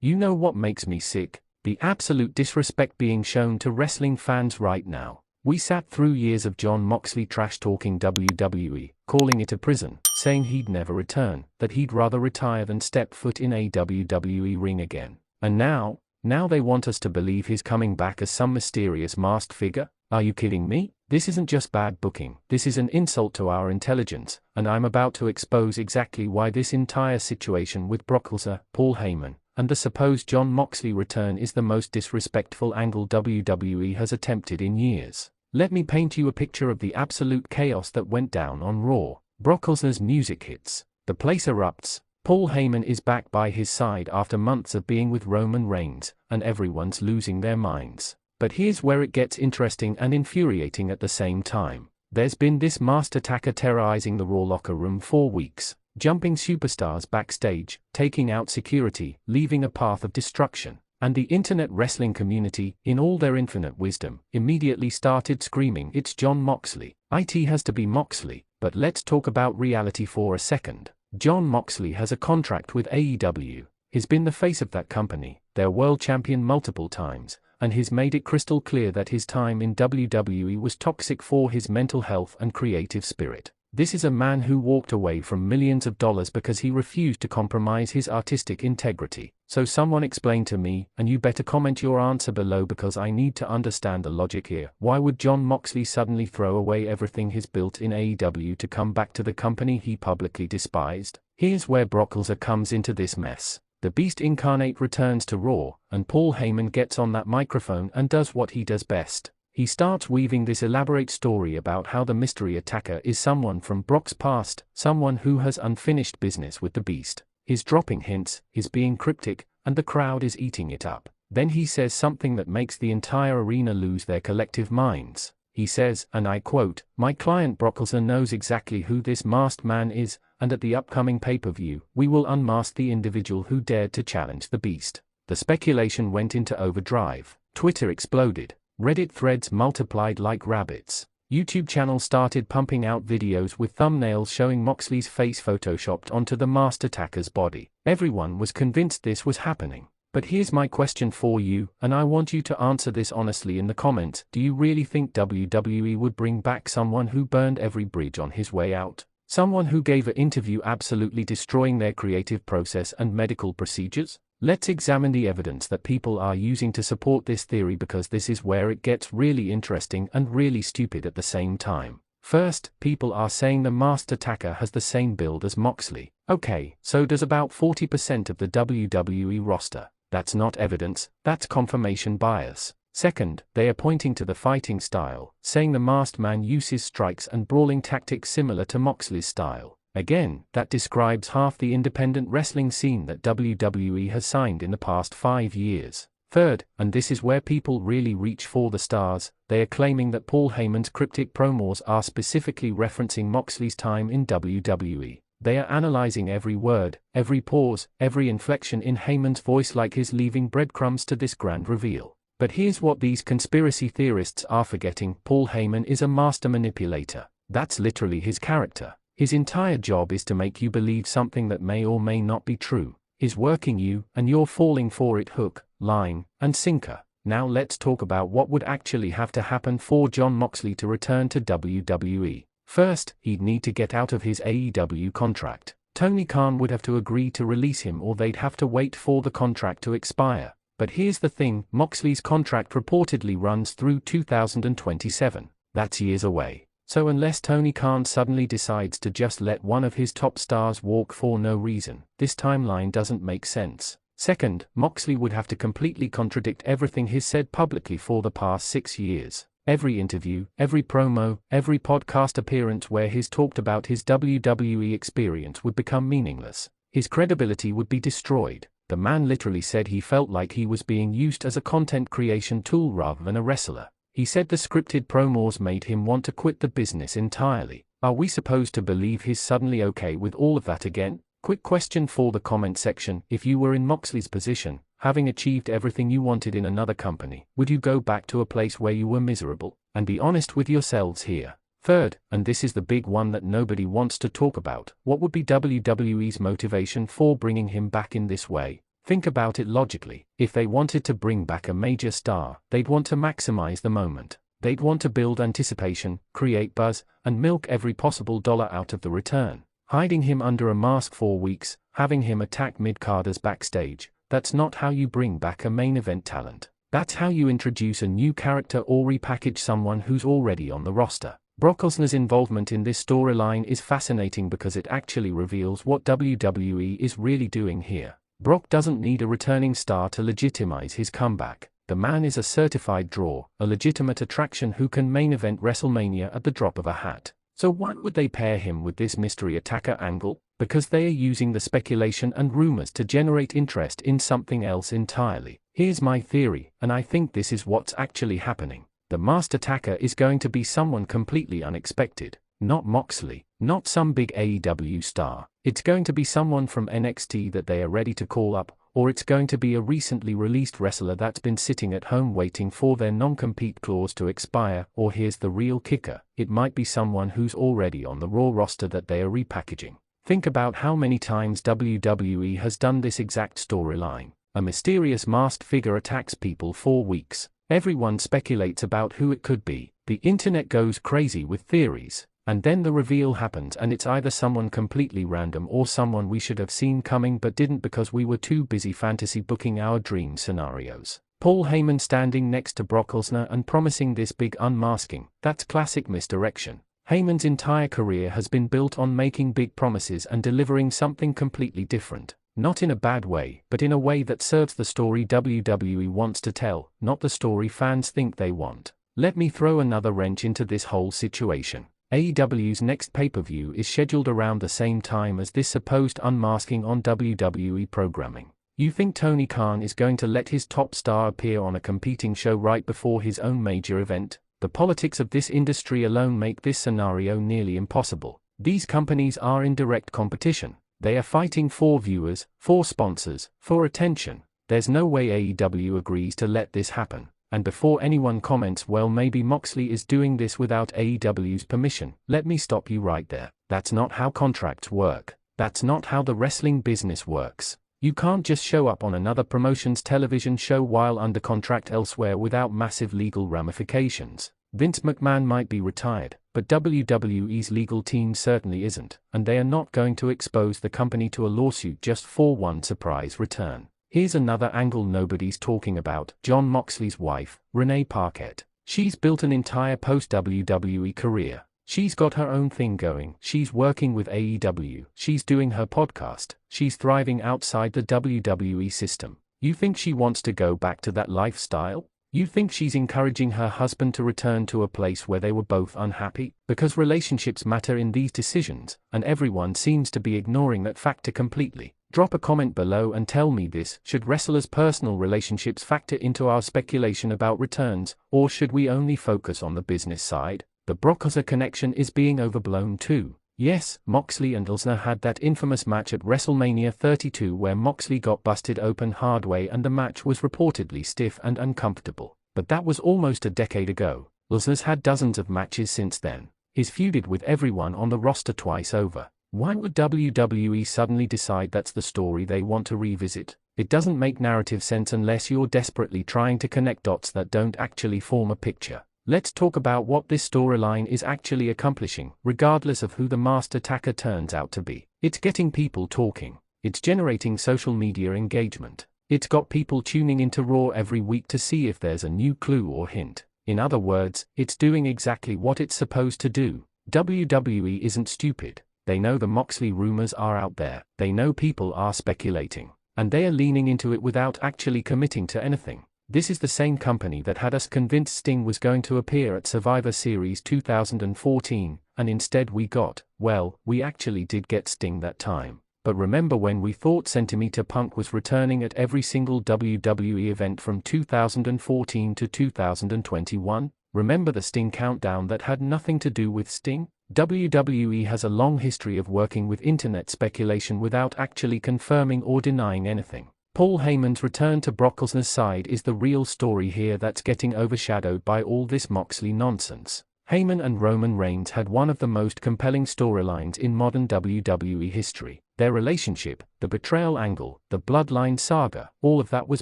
You know what makes me sick? The absolute disrespect being shown to wrestling fans right now. We sat through years of Jon Moxley trash-talking WWE, calling it a prison, saying he'd never return, that he'd rather retire than step foot in a WWE ring again. And now they want us to believe he's coming back as some mysterious masked figure? Are you kidding me? This isn't just bad booking, this is an insult to our intelligence, and I'm about to expose exactly why this entire situation with Brock Lesnar, Paul Heyman, and the supposed Jon Moxley return is the most disrespectful angle WWE has attempted in years. Let me paint you a picture of the absolute chaos that went down on Raw. Brock Lesnar's music hits. The place erupts. Paul Heyman is back by his side after months of being with Roman Reigns, and everyone's losing their minds. But here's where it gets interesting and infuriating at the same time. There's been this masked attacker terrorizing the Raw locker room for weeks, jumping superstars backstage, taking out security, leaving a path of destruction. And the internet wrestling community, in all their infinite wisdom, immediately started screaming, "It's Jon Moxley. It has to be Moxley." But let's talk about reality for a second. Jon Moxley has a contract with AEW. He's been the face of that company, their world champion multiple times, and he's made it crystal clear that his time in WWE was toxic for his mental health and creative spirit. This is a man who walked away from millions of dollars because he refused to compromise his artistic integrity. So someone explain to me, and you better comment your answer below because I need to understand the logic here. Why would Jon Moxley suddenly throw away everything he's built in AEW to come back to the company he publicly despised? Here's where Brock Lesnar comes into this mess. The Beast Incarnate returns to Raw, and Paul Heyman gets on that microphone and does what he does best. He starts weaving this elaborate story about how the mystery attacker is someone from Brock's past, someone who has unfinished business with the Beast. He's dropping hints, he's being cryptic, and the crowd is eating it up. Then he says something that makes the entire arena lose their collective minds. He says, and I quote, "My client Brock Lesnar knows exactly who this masked man is, and at the upcoming pay-per-view, we will unmask the individual who dared to challenge the Beast." The speculation went into overdrive. Twitter exploded. Reddit threads multiplied like rabbits. YouTube channels started pumping out videos with thumbnails showing Moxley's face photoshopped onto the masked attacker's body. Everyone was convinced this was happening. But here's my question for you, and I want you to answer this honestly in the comments. Do you really think WWE would bring back someone who burned every bridge on his way out? Someone who gave an interview absolutely destroying their creative process and medical procedures? Let's examine the evidence that people are using to support this theory because this is where it gets really interesting and really stupid at the same time. First, people are saying the masked attacker has the same build as Moxley. Okay, so does about 40% of the WWE roster. That's not evidence, that's confirmation bias. Second, they are pointing to the fighting style, saying the masked man uses strikes and brawling tactics similar to Moxley's style. Again, that describes half the independent wrestling scene that WWE has signed in the past 5 years. Third, and this is where people really reach for the stars, they are claiming that Paul Heyman's cryptic promos are specifically referencing Moxley's time in WWE. They are analyzing every word, every pause, every inflection in Heyman's voice like he's leaving breadcrumbs to this grand reveal. But here's what these conspiracy theorists are forgetting: Paul Heyman is a master manipulator. That's literally his character. His entire job is to make you believe something that may or may not be true. He's working you, and you're falling for it hook, line, and sinker. Now let's talk about what would actually have to happen for Jon Moxley to return to WWE. First, he'd need to get out of his AEW contract. Tony Khan would have to agree to release him or they'd have to wait for the contract to expire. But here's the thing, Moxley's contract reportedly runs through 2027. That's years away. So unless Tony Khan suddenly decides to just let one of his top stars walk for no reason, this timeline doesn't make sense. Second, Moxley would have to completely contradict everything he's said publicly for the past 6 years. Every interview, every promo, every podcast appearance where he's talked about his WWE experience would become meaningless. His credibility would be destroyed. The man literally said he felt like he was being used as a content creation tool rather than a wrestler. He said the scripted promos made him want to quit the business entirely. Are we supposed to believe he's suddenly okay with all of that again? Quick question for the comment section: if you were in Moxley's position, having achieved everything you wanted in another company, would you go back to a place where you were miserable? And be honest with yourselves here. Third, and this is the big one that nobody wants to talk about, what would be WWE's motivation for bringing him back in this way? Think about it logically. If they wanted to bring back a major star, they'd want to maximize the moment. They'd want to build anticipation, create buzz, and milk every possible dollar out of the return. Hiding him under a mask for weeks, having him attack mid-carders backstage, that's not how you bring back a main event talent. That's how you introduce a new character or repackage someone who's already on the roster. Brock Lesnar's involvement in this storyline is fascinating because it actually reveals what WWE is really doing here. Brock doesn't need a returning star to legitimize his comeback. The man is a certified draw, a legitimate attraction who can main event WrestleMania at the drop of a hat. So why would they pair him with this mystery attacker angle? Because they are using the speculation and rumors to generate interest in something else entirely. Here's my theory, and I think this is what's actually happening. The masked attacker is going to be someone completely unexpected. Not Moxley, not some big AEW star. It's going to be someone from NXT that they are ready to call up, or it's going to be a recently released wrestler that's been sitting at home waiting for their non-compete clause to expire, or here's the real kicker, it might be someone who's already on the Raw roster that they are repackaging. Think about how many times WWE has done this exact storyline. A mysterious masked figure attacks people for weeks. Everyone speculates about who it could be. The internet goes crazy with theories. And then the reveal happens and it's either someone completely random or someone we should have seen coming but didn't because we were too busy fantasy booking our dream scenarios. Paul Heyman standing next to Brock Lesnar and promising this big unmasking, that's classic misdirection. Heyman's entire career has been built on making big promises and delivering something completely different. Not in a bad way, but in a way that serves the story WWE wants to tell, not the story fans think they want. Let me throw another wrench into this whole situation. AEW's next pay-per-view is scheduled around the same time as this supposed unmasking on WWE programming. You think Tony Khan is going to let his top star appear on a competing show right before his own major event? The politics of this industry alone make this scenario nearly impossible. These companies are in direct competition. They are fighting for viewers, for sponsors, for attention. There's no way AEW agrees to let this happen. And before anyone comments, well, maybe Moxley is doing this without AEW's permission, let me stop you right there. That's not how contracts work. That's not how the wrestling business works. You can't just show up on another promotion's television show while under contract elsewhere without massive legal ramifications. Vince McMahon might be retired, but WWE's legal team certainly isn't, and they are not going to expose the company to a lawsuit just for one surprise return. Here's another angle nobody's talking about. Jon Moxley's wife, Renee Parquette. She's built an entire post-WWE career. She's got her own thing going. She's working with AEW. She's doing her podcast. She's thriving outside the WWE system. You think she wants to go back to that lifestyle? You think she's encouraging her husband to return to a place where they were both unhappy? Because relationships matter in these decisions, and everyone seems to be ignoring that factor completely. Drop a comment below and tell me this. Should wrestlers' personal relationships factor into our speculation about returns, or should we only focus on the business side? The Brock Lesnar connection is being overblown too. Yes, Moxley and Lesnar had that infamous match at WrestleMania 32 where Moxley got busted open hard way and the match was reportedly stiff and uncomfortable. But that was almost a decade ago. Lesnar's had dozens of matches since then. He's feuded with everyone on the roster twice over. Why would WWE suddenly decide that's the story they want to revisit? It doesn't make narrative sense unless you're desperately trying to connect dots that don't actually form a picture. Let's talk about what this storyline is actually accomplishing, regardless of who the masked attacker turns out to be. It's getting people talking. It's generating social media engagement. It's got people tuning into Raw every week to see if there's a new clue or hint. In other words, it's doing exactly what it's supposed to do. WWE isn't stupid. They know the Moxley rumors are out there. They know people are speculating. And they are leaning into it without actually committing to anything. This is the same company that had us convinced Sting was going to appear at Survivor Series 2014, and instead we actually did get Sting that time. But remember when we thought Centimeter Punk was returning at every single WWE event from 2014 to 2021? Remember the Sting countdown that had nothing to do with Sting? WWE has a long history of working with internet speculation without actually confirming or denying anything. Paul Heyman's return to Brock Lesnar's side is the real story here that's getting overshadowed by all this Moxley nonsense. Heyman and Roman Reigns had one of the most compelling storylines in modern WWE history. Their relationship, the betrayal angle, the bloodline saga, all of that was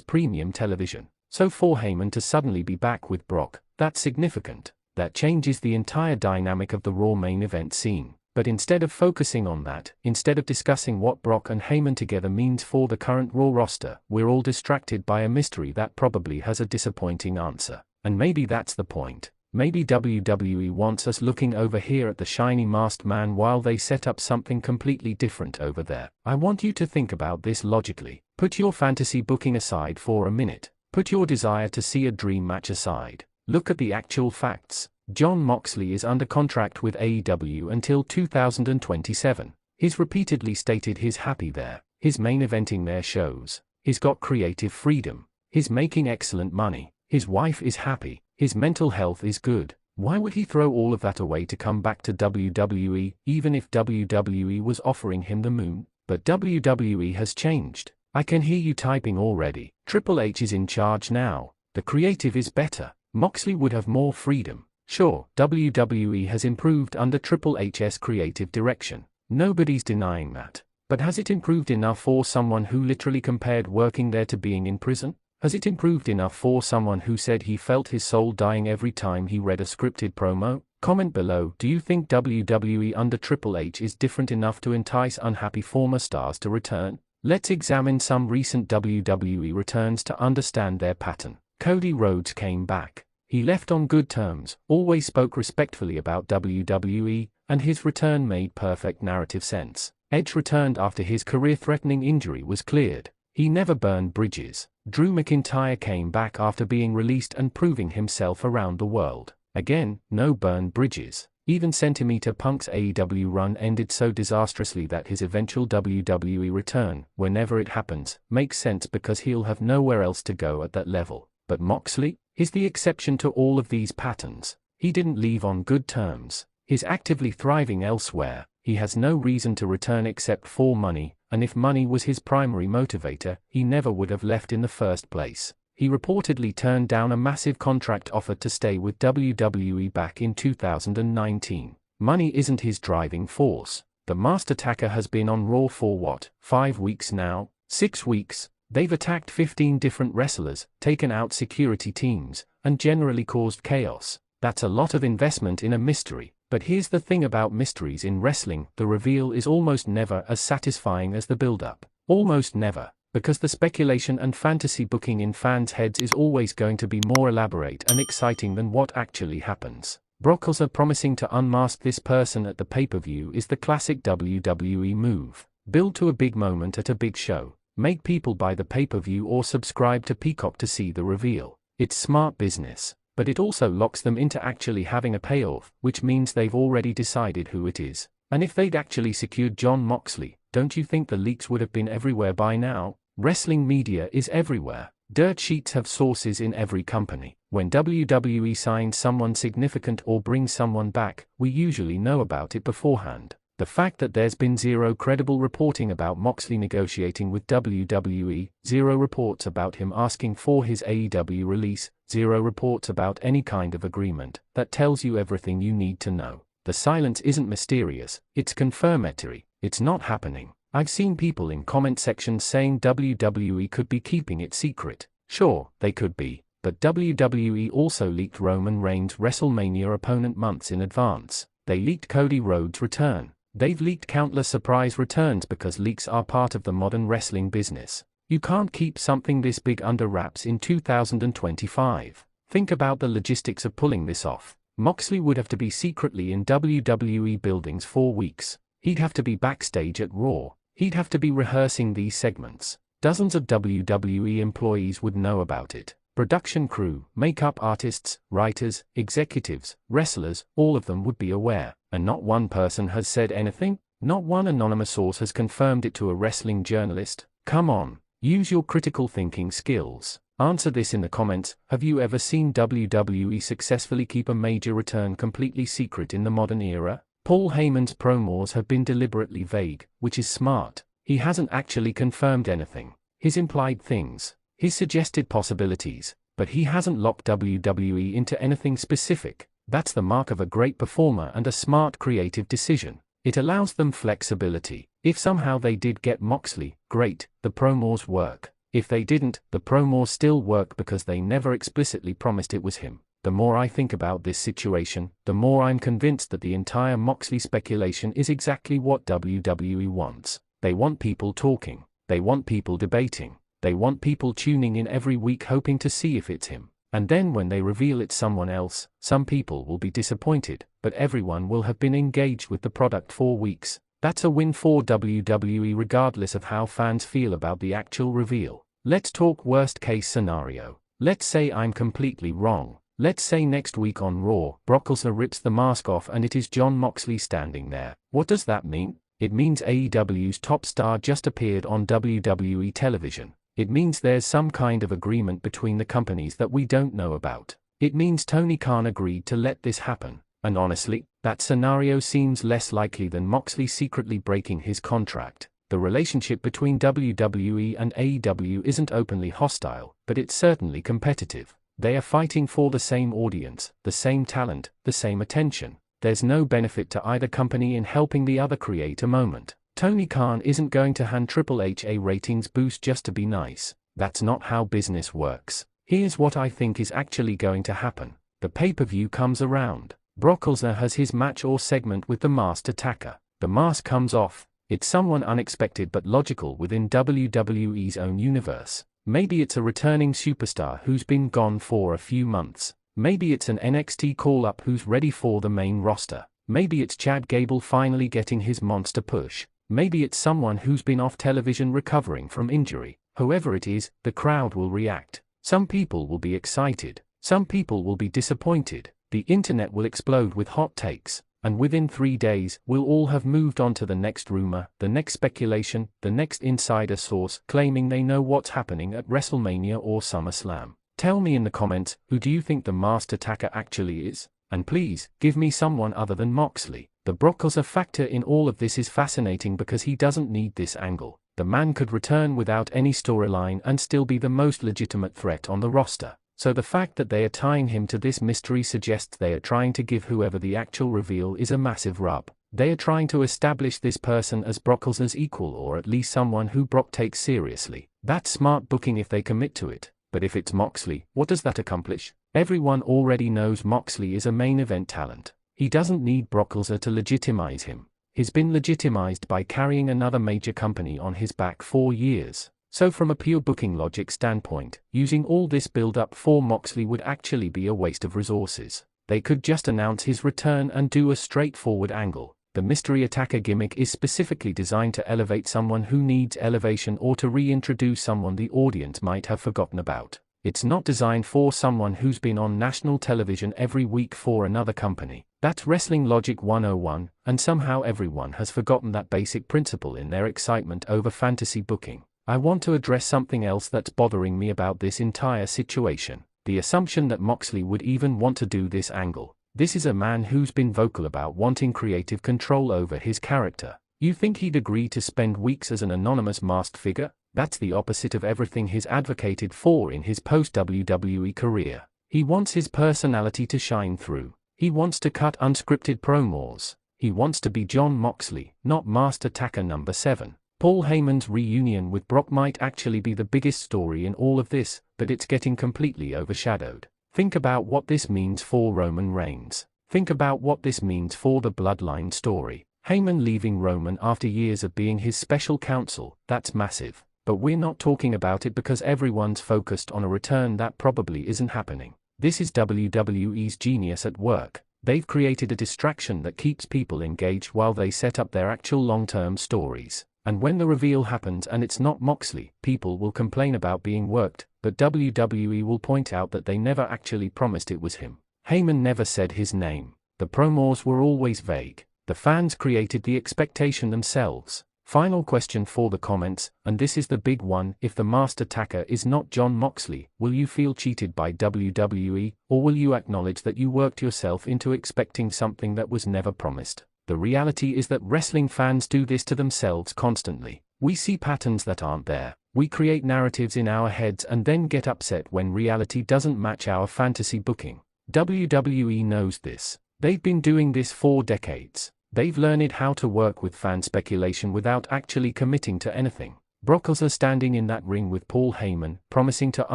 premium television. So for Heyman to suddenly be back with Brock, that's significant. That changes the entire dynamic of the Raw main event scene. But instead of focusing on that, instead of discussing what Brock and Heyman together means for the current Raw roster, we're all distracted by a mystery that probably has a disappointing answer. And maybe that's the point. Maybe WWE wants us looking over here at the shiny masked man while they set up something completely different over there. I want you to think about this logically. Put your fantasy booking aside for a minute. Put your desire to see a dream match aside. Look at the actual facts. Jon Moxley is under contract with AEW until 2027. He's repeatedly stated he's happy there. He's main eventing their shows. He's got creative freedom. He's making excellent money. His wife is happy. His mental health is good. Why would he throw all of that away to come back to WWE, even if WWE was offering him the moon? But WWE has changed. I can hear you typing already. Triple H is in charge now. The creative is better. Moxley would have more freedom. Sure, WWE has improved under Triple H's creative direction. Nobody's denying that. But has it improved enough for someone who literally compared working there to being in prison? Has it improved enough for someone who said he felt his soul dying every time he read a scripted promo? Comment below, do you think WWE under Triple H is different enough to entice unhappy former stars to return? Let's examine some recent WWE returns to understand their pattern. Cody Rhodes came back. He left on good terms, always spoke respectfully about WWE, and his return made perfect narrative sense. Edge returned after his career-threatening injury was cleared. He never burned bridges. Drew McIntyre came back after being released and proving himself around the world. Again, no burned bridges. Even Centimeter Punk's AEW run ended so disastrously that his eventual WWE return, whenever it happens, makes sense because he'll have nowhere else to go at that level. But Moxley? He's the exception to all of these patterns. He didn't leave on good terms. He's actively thriving elsewhere. He has no reason to return except for money, and if money was his primary motivator, he never would have left in the first place. He reportedly turned down a massive contract offer to stay with WWE back in 2019. Money isn't his driving force. The Master Attacker has been on Raw for 5 weeks now? 6 weeks? They've attacked 15 different wrestlers, taken out security teams, and generally caused chaos. That's a lot of investment in a mystery. But here's the thing about mysteries in wrestling, the reveal is almost never as satisfying as the build-up. Almost never. Because the speculation and fantasy booking in fans' heads is always going to be more elaborate and exciting than what actually happens. Brock Lesnar promising to unmask this person at the pay-per-view is the classic WWE move. Build to a big moment at a big show. Make people buy the pay-per-view or subscribe to Peacock to see the reveal. It's smart business. But it also locks them into actually having a payoff, which means they've already decided who it is. And if they'd actually secured Jon Moxley, don't you think the leaks would have been everywhere by now? Wrestling media is everywhere. Dirt sheets have sources in every company. When WWE signs someone significant or brings someone back, we usually know about it beforehand. The fact that there's been zero credible reporting about Moxley negotiating with WWE, zero reports about him asking for his AEW release, zero reports about any kind of agreement, that tells you everything you need to know. The silence isn't mysterious, it's confirmatory. It's not happening. I've seen people in comment sections saying WWE could be keeping it secret. Sure, they could be, but WWE also leaked Roman Reigns' WrestleMania opponent months in advance. They leaked Cody Rhodes' return. They've leaked countless surprise returns because leaks are part of the modern wrestling business. You can't keep something this big under wraps in 2025. Think about the logistics of pulling this off. Moxley would have to be secretly in WWE buildings for weeks. He'd have to be backstage at Raw. He'd have to be rehearsing these segments. Dozens of WWE employees would know about it. Production crew, makeup artists, writers, executives, wrestlers, all of them would be aware. And not one person has said anything? Not one anonymous source has confirmed it to a wrestling journalist? Come on, use your critical thinking skills. Answer this in the comments. Have you ever seen WWE successfully keep a major return completely secret in the modern era? Paul Heyman's promos have been deliberately vague, which is smart. He hasn't actually confirmed anything. He's implied things. He's suggested possibilities, but he hasn't locked WWE into anything specific. That's the mark of a great performer and a smart creative decision. It allows them flexibility. If somehow they did get Moxley, great, the promos work. If they didn't, the promos still work because they never explicitly promised it was him. The more I think about this situation, the more I'm convinced that the entire Moxley speculation is exactly what WWE wants. They want people talking. They want people debating. They want people tuning in every week hoping to see if it's him. And then when they reveal it's someone else, some people will be disappointed, but everyone will have been engaged with the product for weeks. That's a win for WWE regardless of how fans feel about the actual reveal. Let's talk worst case scenario. Let's say I'm completely wrong. Let's say next week on Raw, Brock Lesnar rips the mask off and it is Jon Moxley standing there. What does that mean? It means AEW's top star just appeared on WWE television. It means there's some kind of agreement between the companies that we don't know about. It means Tony Khan agreed to let this happen. And honestly, that scenario seems less likely than Moxley secretly breaking his contract. The relationship between WWE and AEW isn't openly hostile, but it's certainly competitive. They are fighting for the same audience, the same talent, the same attention. There's no benefit to either company in helping the other create a moment. Tony Khan isn't going to hand Triple H a ratings boost just to be nice. That's not how business works. Here's what I think is actually going to happen. The pay-per-view comes around. Brock Lesnar has his match or segment with the masked attacker. The mask comes off. It's someone unexpected but logical within WWE's own universe. Maybe it's a returning superstar who's been gone for a few months. Maybe it's an NXT call-up who's ready for the main roster. Maybe it's Chad Gable finally getting his monster push. Maybe it's someone who's been off television recovering from injury. Whoever it is, the crowd will react. Some people will be excited. Some people will be disappointed. The internet will explode with hot takes. And within 3 days, we'll all have moved on to the next rumor, the next speculation, the next insider source claiming they know what's happening at WrestleMania or SummerSlam. Tell me in the comments, who do you think the masked attacker actually is? And please, give me someone other than Moxley. The Brock Lesnar factor in all of this is fascinating because he doesn't need this angle. The man could return without any storyline and still be the most legitimate threat on the roster. So the fact that they are tying him to this mystery suggests they are trying to give whoever the actual reveal is a massive rub. They are trying to establish this person as Brock Lesnar's equal or at least someone who Brock takes seriously. That's smart booking if they commit to it. But if it's Moxley, what does that accomplish? Everyone already knows Moxley is a main event talent. He doesn't need Brock Lesnar to legitimize him. He's been legitimized by carrying another major company on his back for years. So from a pure booking logic standpoint, using all this build-up for Moxley would actually be a waste of resources. They could just announce his return and do a straightforward angle. The mystery attacker gimmick is specifically designed to elevate someone who needs elevation or to reintroduce someone the audience might have forgotten about. It's not designed for someone who's been on national television every week for another company. That's Wrestling Logic 101, and somehow everyone has forgotten that basic principle in their excitement over fantasy booking. I want to address something else that's bothering me about this entire situation. The assumption that Moxley would even want to do this angle. This is a man who's been vocal about wanting creative control over his character. You think he'd agree to spend weeks as an anonymous masked figure? That's the opposite of everything he's advocated for in his post-WWE career. He wants his personality to shine through. He wants to cut unscripted promos. He wants to be Jon Moxley, not Masked Attacker number 7. Paul Heyman's reunion with Brock might actually be the biggest story in all of this, but it's getting completely overshadowed. Think about what this means for Roman Reigns. Think about what this means for the Bloodline story. Heyman leaving Roman after years of being his special counsel, that's massive. But we're not talking about it because everyone's focused on a return that probably isn't happening. This is WWE's genius at work. They've created a distraction that keeps people engaged while they set up their actual long-term stories. And when the reveal happens and it's not Moxley, people will complain about being worked, but WWE will point out that they never actually promised it was him. Heyman never said his name. The promos were always vague. The fans created the expectation themselves. Final question for the comments, and this is the big one: if the masked attacker is not Jon Moxley, will you feel cheated by WWE, or will you acknowledge that you worked yourself into expecting something that was never promised? The reality is that wrestling fans do this to themselves constantly. We see patterns that aren't there. We create narratives in our heads and then get upset when reality doesn't match our fantasy booking. WWE knows this. They've been doing this for decades. They've learned how to work with fan speculation without actually committing to anything. Brock Lesnar standing in that ring with Paul Heyman, promising to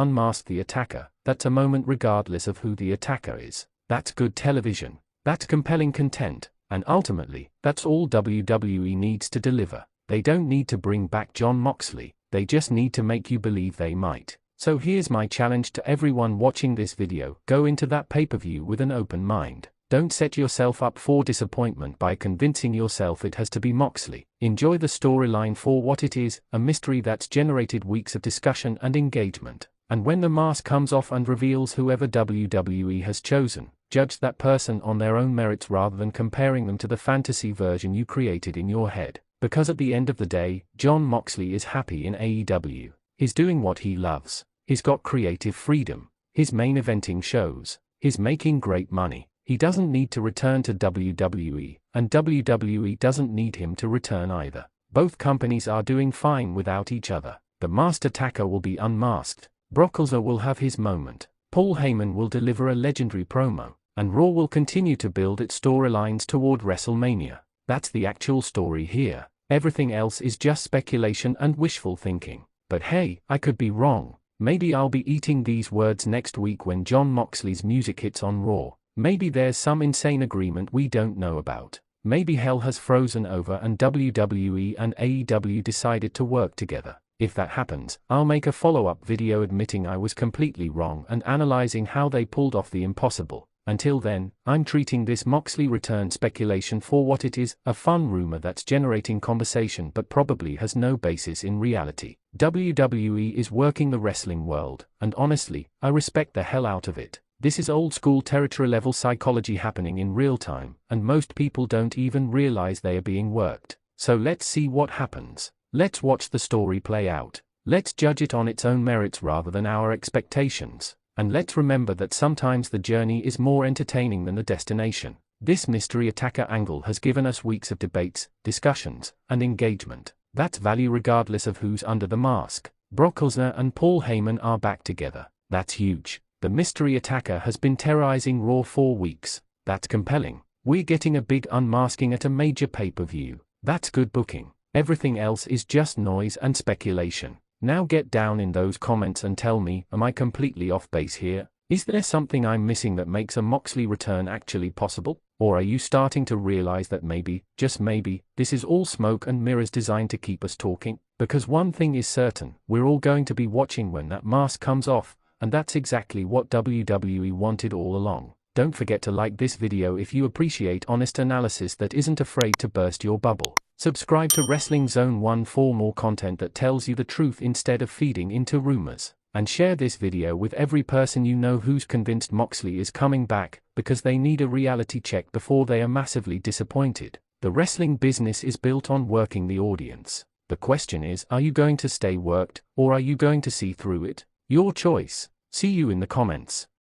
unmask the attacker. That's a moment regardless of who the attacker is. That's good television. That's compelling content. And ultimately, that's all WWE needs to deliver. They don't need to bring back Jon Moxley, they just need to make you believe they might. So here's my challenge to everyone watching this video: go into that pay-per-view with an open mind. Don't set yourself up for disappointment by convincing yourself it has to be Moxley. Enjoy the storyline for what it is, a mystery that's generated weeks of discussion and engagement. And when the mask comes off and reveals whoever WWE has chosen, judge that person on their own merits rather than comparing them to the fantasy version you created in your head. Because at the end of the day, Jon Moxley is happy in AEW. He's doing what he loves. He's got creative freedom. He's main eventing shows. He's making great money. He doesn't need to return to WWE, and WWE doesn't need him to return either. Both companies are doing fine without each other. The masked attacker will be unmasked. Brock Lesnar will have his moment. Paul Heyman will deliver a legendary promo. And Raw will continue to build its storylines toward WrestleMania. That's the actual story here. Everything else is just speculation and wishful thinking. But hey, I could be wrong. Maybe I'll be eating these words next week when Jon Moxley's music hits on Raw. Maybe there's some insane agreement we don't know about. Maybe hell has frozen over and WWE and AEW decided to work together. If that happens, I'll make a follow-up video admitting I was completely wrong and analyzing how they pulled off the impossible. Until then, I'm treating this Moxley return speculation for what it is, a fun rumor that's generating conversation but probably has no basis in reality. WWE is working the wrestling world, and honestly, I respect the hell out of it. This is old-school territory-level psychology happening in real time, and most people don't even realize they are being worked. So let's see what happens. Let's watch the story play out. Let's judge it on its own merits rather than our expectations. And let's remember that sometimes the journey is more entertaining than the destination. This mystery attacker angle has given us weeks of debates, discussions, and engagement. That's value regardless of who's under the mask. Brock Lesnar and Paul Heyman are back together. That's huge. The mystery attacker has been terrorizing Raw for weeks. That's compelling. We're getting a big unmasking at a major pay-per-view. That's good booking. Everything else is just noise and speculation. Now get down in those comments and tell me, am I completely off base here? Is there something I'm missing that makes a Moxley return actually possible? Or are you starting to realize that maybe, just maybe, this is all smoke and mirrors designed to keep us talking? Because one thing is certain, we're all going to be watching when that mask comes off, and that's exactly what WWE wanted all along. Don't forget to like this video if you appreciate honest analysis that isn't afraid to burst your bubble. Subscribe to Wrestling Zone 1 for more content that tells you the truth instead of feeding into rumors. And share this video with every person you know who's convinced Moxley is coming back, because they need a reality check before they are massively disappointed. The wrestling business is built on working the audience. The question is, are you going to stay worked, or are you going to see through it? Your choice. See you in the comments.